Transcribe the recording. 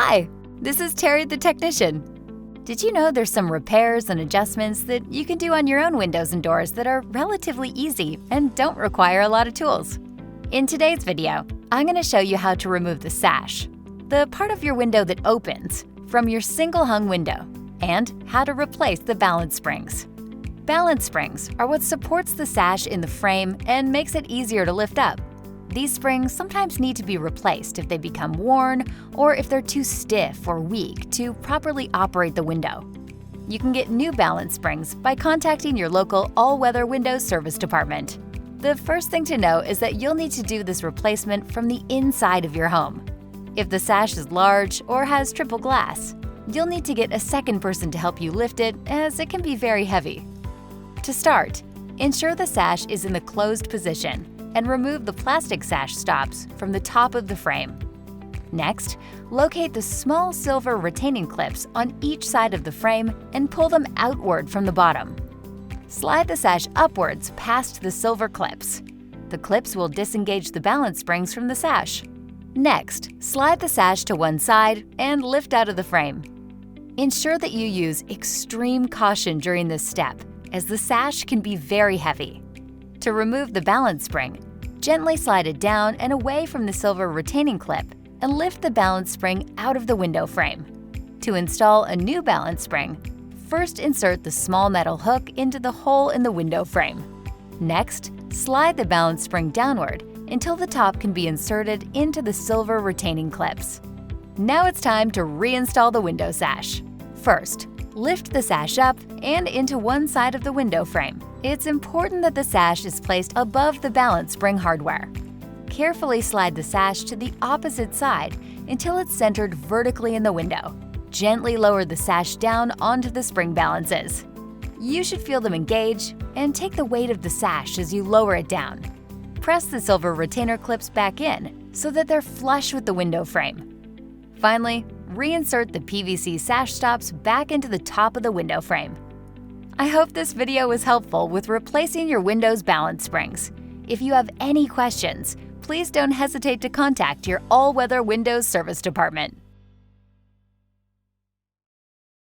Hi, this is Terry the technician. Did you know there's some repairs and adjustments that you can do on your own windows and doors that are relatively easy and don't require a lot of tools? In today's video, I'm going to show you how to remove the sash, the part of your window that opens, from your single-hung window, and how to replace the balance springs. Balance springs are what supports the sash in the frame and makes it easier to lift up. These springs sometimes need to be replaced if they become worn or if they're too stiff or weak to properly operate the window. You can get new balance springs by contacting your local all-weather windows service department. The first thing to know is that you'll need to do this replacement from the inside of your home. If the sash is large or has triple glass, you'll need to get a second person to help you lift it, as it can be very heavy. To start, ensure the sash is in the closed position and remove the plastic sash stops from the top of the frame. Next, locate the small silver retaining clips on each side of the frame and pull them outward from the bottom. Slide the sash upwards past the silver clips. The clips will disengage the balance springs from the sash. Next, slide the sash to one side and lift out of the frame. Ensure that you use extreme caution during this step, as the sash can be very heavy. To remove the balance spring, gently slide it down and away from the silver retaining clip and lift the balance spring out of the window frame. To install a new balance spring, first insert the small metal hook into the hole in the window frame. Next, slide the balance spring downward until the top can be inserted into the silver retaining clips. Now it's time to reinstall the window sash. First, lift the sash up and into one side of the window frame. It's important that the sash is placed above the balance spring hardware. Carefully slide the sash to the opposite side until it's centered vertically in the window. Gently lower the sash down onto the spring balances. You should feel them engage and take the weight of the sash as you lower it down. Press the silver retainer clips back in so that they're flush with the window frame. Finally, reinsert the PVC sash stops back into the top of the window frame. I hope this video was helpful with replacing your window's balance springs. If you have any questions, please don't hesitate to contact your all-weather windows service department.